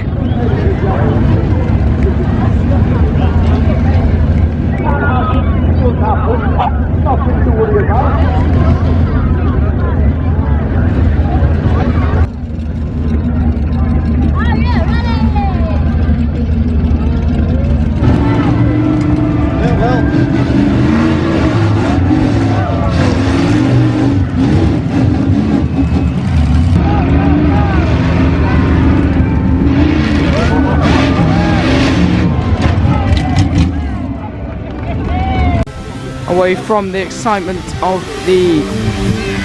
Away from the excitement of the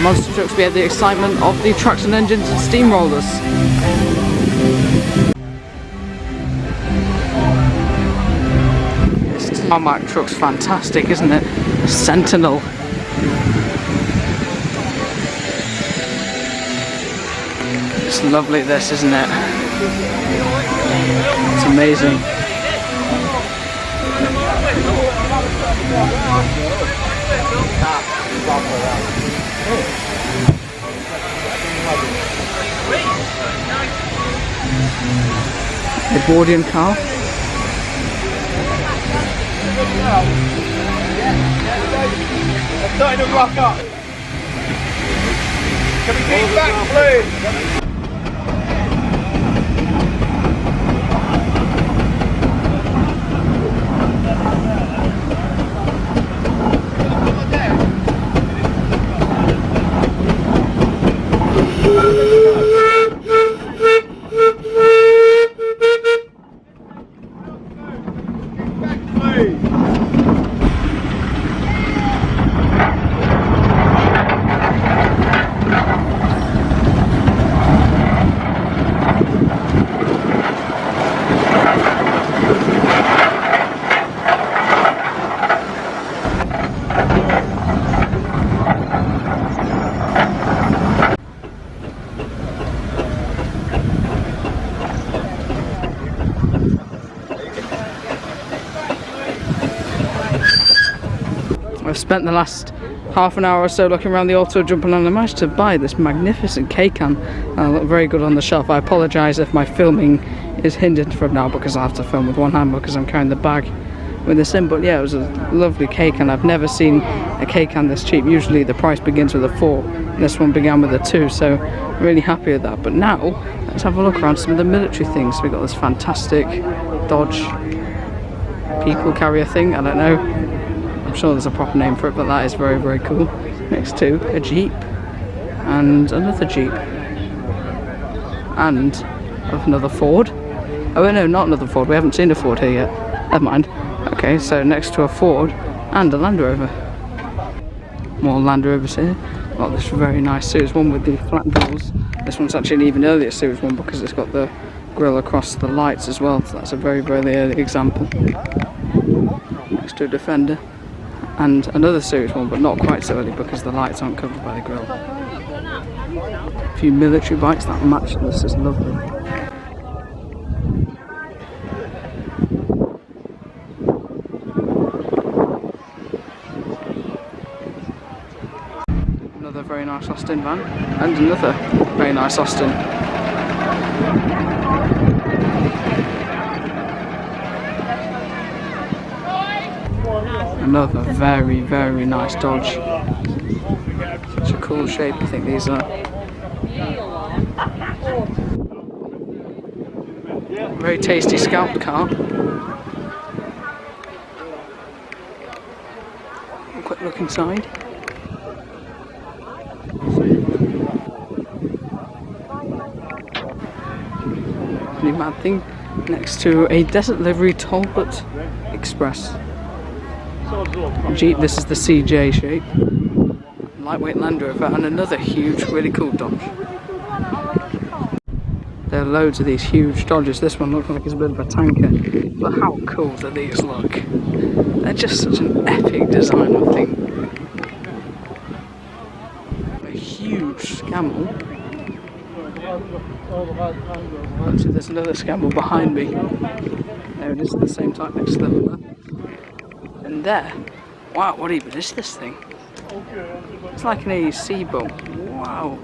monster trucks, we had the excitement of the traction engines and steamrollers. This tarmac truck's fantastic, isn't it? Sentinel. It's lovely, this, isn't it? It's amazing. Edwardian car. They're starting to rock up. Can we get back, please? I've spent the last half an hour or so looking around the auto jumping and I managed to buy this magnificent K-can. Look very good on the shelf. I apologise if my filming is hindered from now because I have to film with one hand because I'm carrying the bag with this in, but yeah, it was a lovely K-can. I've never seen a K-can this cheap. Usually the price begins with a 4, and this one began with a 2, so really happy with that. But now let's have a look around some of the military things. We've got this fantastic Dodge people carrier thing, I don't know, I'm sure there's a proper name for it, but that is very, very cool. Next to a Jeep and another Jeep and another Ford. Oh no, not another Ford, we haven't seen a Ford here yet, never mind. Okay, so next to a Ford and a Land Rover. More Land Rovers here. Got this very nice Series 1 with the flat doors. This one's actually an even earlier Series 1 because it's got the grille across the lights as well, so that's a very, very early example. Next to a Defender and another Series 1, but not quite so early because the lights aren't covered by the grille. A few military bikes that match this is lovely. Another very nice Austin van and another very nice Austin. Another very, very nice Dodge. Such a cool shape, I think these are. Very tasty Scout car. look inside. Pretty mad thing next to a desert livery Talbot Express. Jeep, this is the CJ shape. Lightweight Land Rover and another huge, really cool Dodge. There are loads of these huge Dodges. This one looks like it's a bit of a tanker, but how cool do these look? They're just such an epic design, I think. A huge Scamble. Actually, there's another Scamble behind me. There it is, the same type next to them there. And there, wow, what even is this thing? It's like an AEC boat. Wow,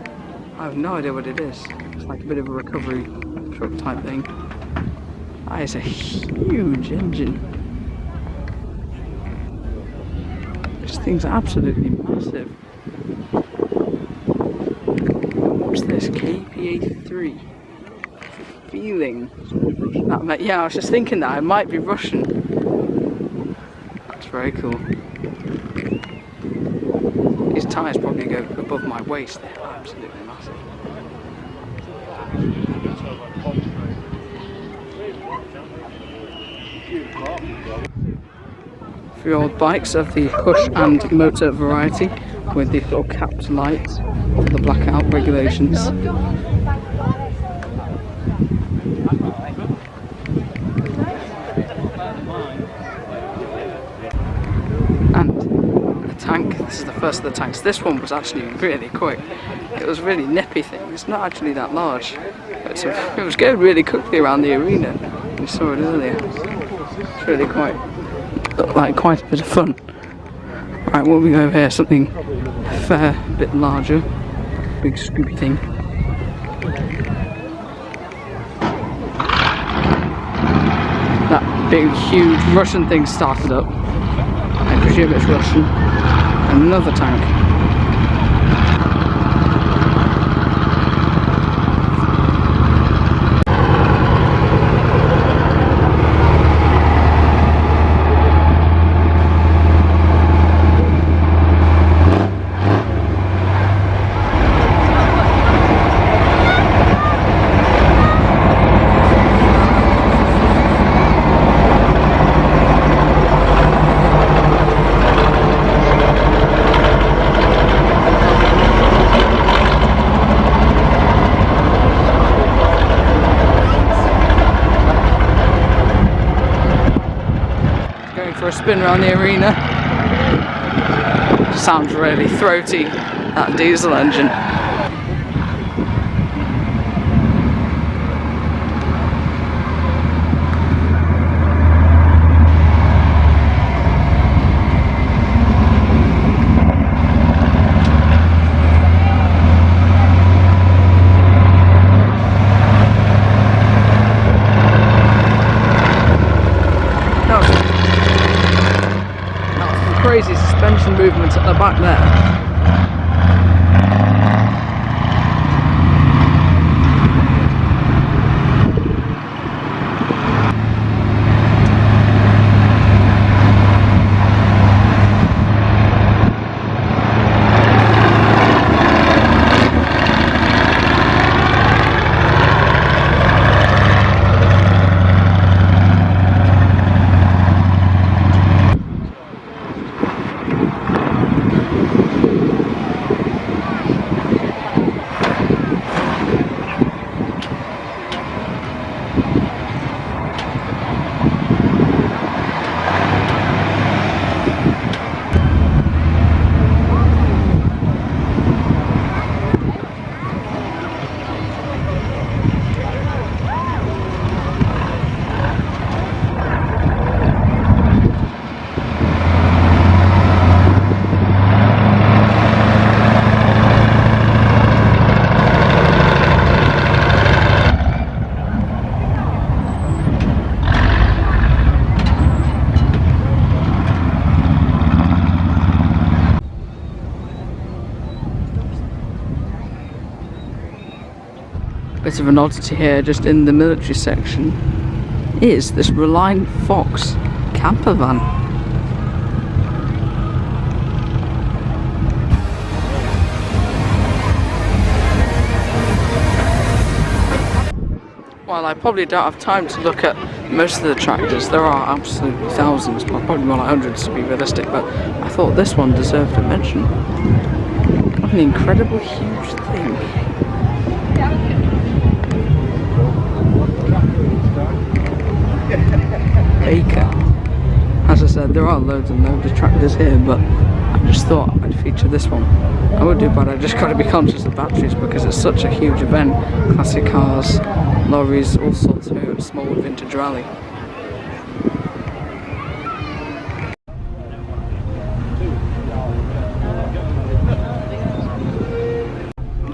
I have no idea what it is. It's like a bit of a recovery truck type thing. That is a huge engine. This thing's absolutely massive. What's this? KPA3. Feeling that, yeah, I was just thinking that it might be Russian. That's very cool. These tyres probably go above my waist. They're absolutely massive. Three old bikes of the push and motor variety with the little capped lights, the blackout regulations. And a tank. This is the first of the tanks. This one was actually really quick. It was a really nippy thing. It's not actually that large. But it was going really quickly around the arena. We saw it earlier. It's really looked like quite a bit of fun. Right, what have we got over here? Something a fair bit larger. Big scoopy thing. That big huge Russian thing started up. I presume it's Russian. Another tank. For a spin around the arena. Sounds really throaty, that diesel engine. Crazy suspension movements at the back there. Bit of an oddity here, just in the military section, is this Reliant Fox camper van. while I probably don't have time to look at most of the tractors, there are absolutely thousands, probably more like hundreds to be realistic, but I thought this one deserved a mention. What an incredible huge thing. Baker. As I said, there are loads and loads of tractors here, but I just thought I'd feature this one. I would do, but I just got to be conscious of batteries because it's such a huge event. Classic cars, lorries, all sorts here at Smallwood Vintage Rally.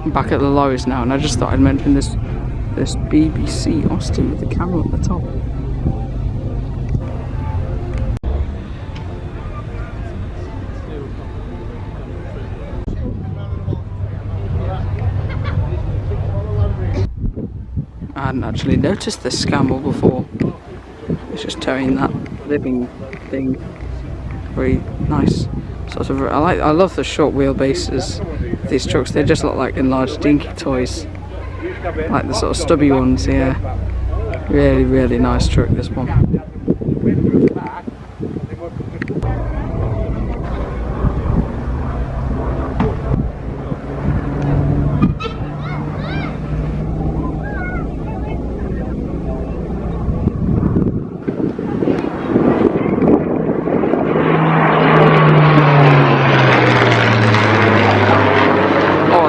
I'm back at the lorries now, and I just thought I'd mention this BBC Austin with the camera at the top. I hadn't actually noticed this scamble before. It's just towing that living thing. Very nice. Sort of. I love the short wheelbases of these trucks. They just look like enlarged dinky toys, like the sort of stubby ones. Yeah, really, really nice truck, this one.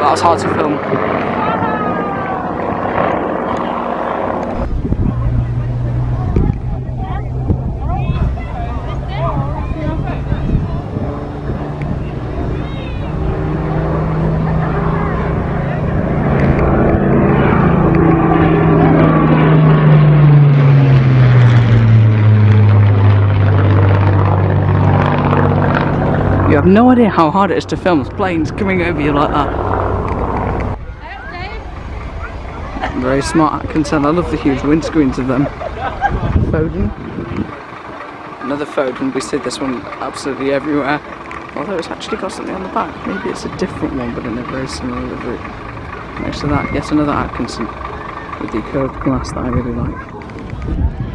That was hard to film. You have no idea how hard it is to film with planes coming over you like that. Very smart Atkinson. I love the huge windscreens of them. Foden. Another Foden. We see this one absolutely everywhere. Although it's actually got something on the back. Maybe it's a different one, but in a very similar livery. Next to that, yet another Atkinson with the curved glass that I really like.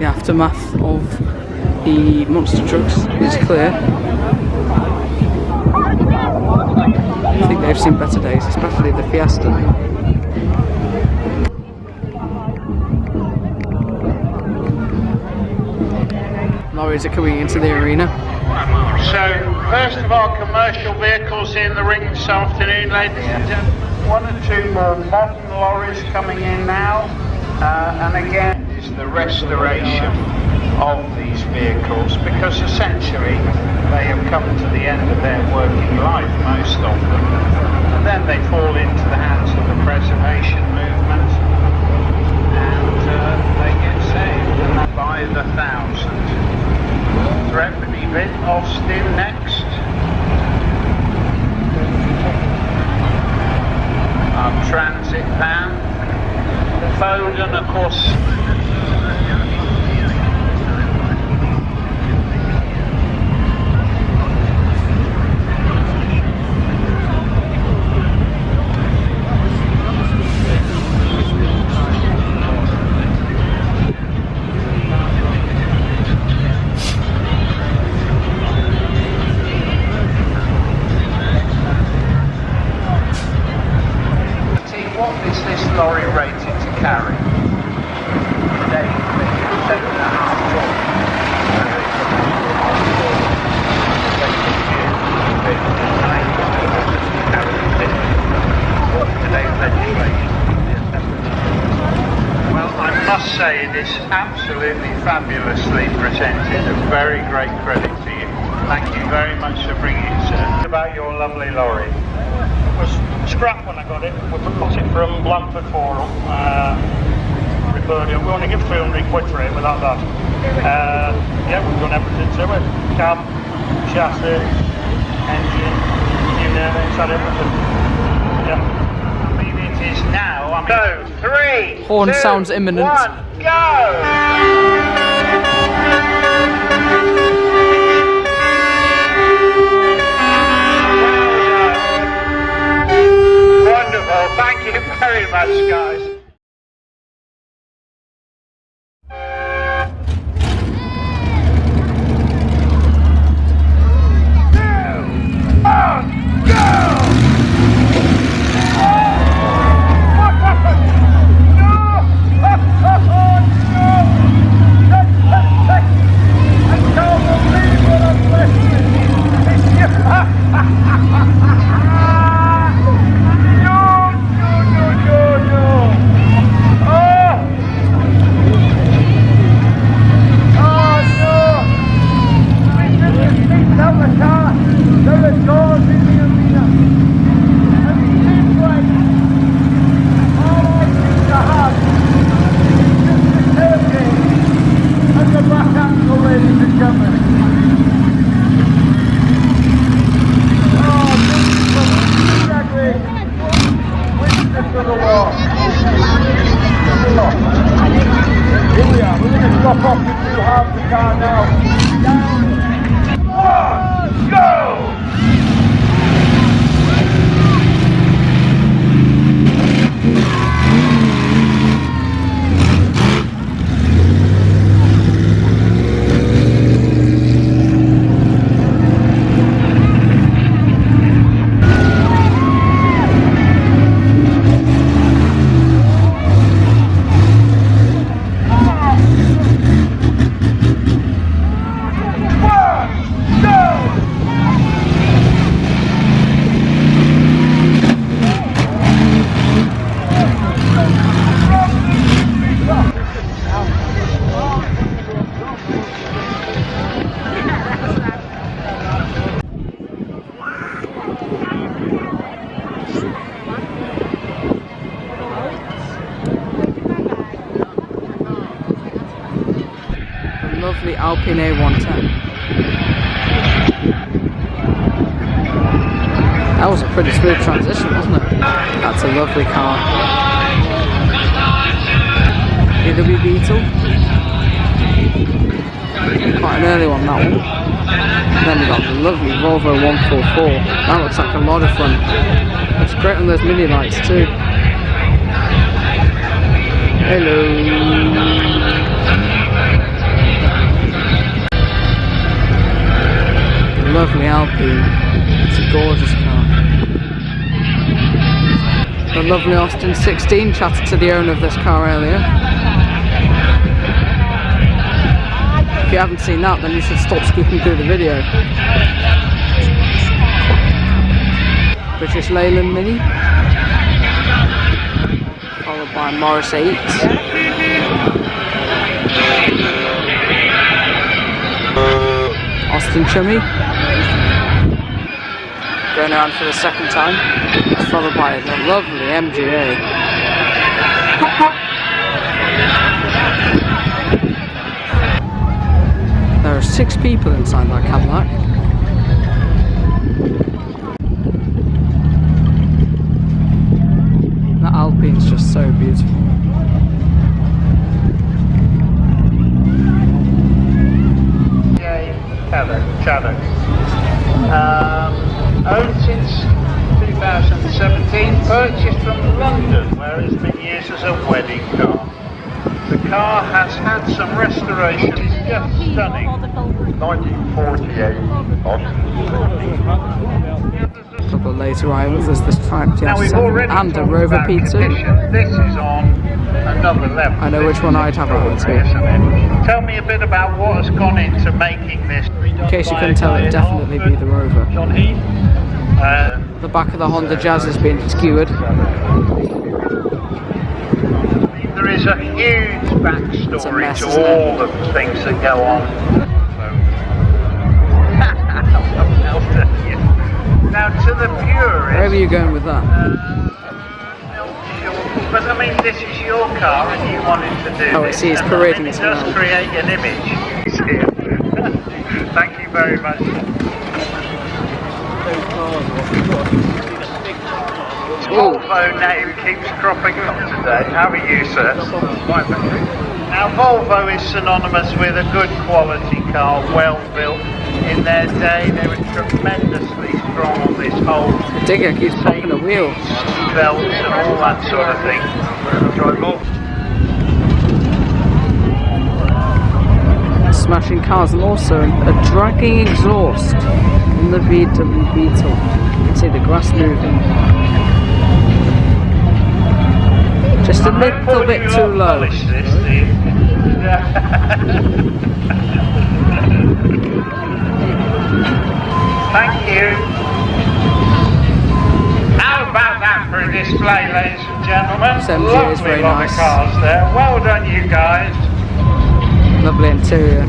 The aftermath of the monster trucks is clear. I think they've seen better days, especially the Fiesta. Lorries are coming into the arena. So, first of our commercial vehicles in the ring this afternoon, ladies and gentlemen. One or two more modern lorries coming in now, and again is the restoration of these vehicles, because essentially they have come to the end of their working life, most of them, and then they fall into the hands of the preservation movement, and they get saved, and that's by the thousand. Threepenny Bit, Austin next. Our transit van. Foden, of course. What is this lorry rated to carry? Today, 7.5 Well, I must say it is absolutely fabulously presented. A very great credit to you. Thank you very much for bringing it, sir. About your lovely lorry. Was scrap when I got it. We got it from Blandford Forum. Repaired it. We only give 300 quid for it without that. Yeah, we've done everything to it. Cab, chassis, engine, you name it, it's had everything. Yeah. I mean, it is now. So, 3, Horn 2, sounds imminent. 1, go! Thank you very much, guys. Lovely Alpine A110. That was a pretty smooth transition, wasn't it? That's a lovely car. VW Beetle. Quite an early one, that one. And then we got the lovely Volvo 144. That looks like a lot of fun. Looks great on those mini lights too. Hello. Lovely Alpine. It's a gorgeous car. The lovely Austin 16. Chatted to the owner of this car earlier. If you haven't seen that, then you should stop skipping through the video. British Leyland Mini, followed by Morris 8. Austin Chummy, going around for the second time, followed by the lovely MGA. There are 6 people inside that Cadillac. That Alpine's just so beautiful. Chaddock. Owned since 2017, purchased from London, where it's been used as a wedding car. The car has had some restoration. It's just stunning. 1948 A couple of late arrivals, there's this Type Now we've TS7 already and a talked Rover about Pizza. condition. This is on another level. I know which one I'd have over to. Tell me a bit about what has gone into making this. In case you couldn't tell, it'd definitely be the Rover. The back of the Honda Jazz has been skewered. There is a huge backstory mess, to isn't it? all the things that go on. Now to the purist. Where are you going with that? But I mean, this is your car and you wanted to do Oh, I this. see, it's And parading it us does around. create an image. It's here. Thank you very much. Volvo name keeps cropping up today. How are you, sir? Now, Volvo is synonymous with a good quality car, well built. In their day, they were tremendously strong on this whole The digger keeps popping a wheel. belts and all that sort of thing. Smashing cars, and also a dragging exhaust in the VW Beetle. You can see the grass moving. Just a little bit too low. Thank you. How about that for a display, ladies and gentlemen? This MG is Lovely very lot nice. of cars there. Well done, you guys. Lovely interior.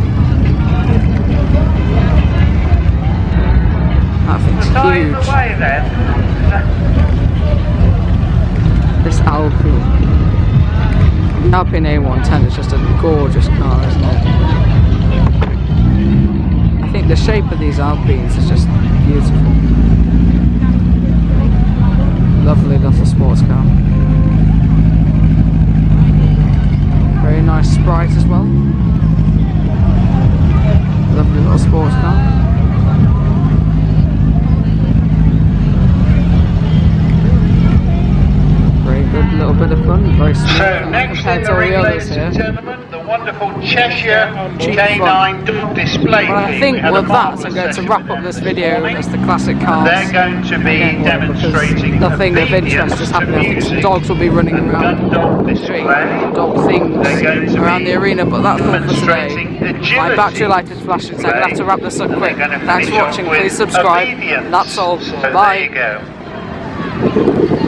That thing's Either huge. way then. This Alpine. The Alpine A110 is just a gorgeous car, isn't it? I think the shape of these Alpines is just beautiful. Lovely little sports car. Very nice Sprite as well. Next compared in to the all ring, the others ladies here. and gentlemen, the wonderful Cheshire Cheap K9 dog display Well, I team. think We had a with that, marvellous I'm going to session wrap with up them this video morning. as the classic And cars. they're going to be Again, demonstrating because nothing of obedience interest is to happening. I think some music dogs will be running and around gun dog the street, display. dog things They're going to around be the arena, but that's all for today. demonstrating agility My battery light is flashing, so I'm going to have to wrap this up and quick. they're going to Thanks for finish off watching, with please subscribe. obedience. That's all. So Bye. there you go.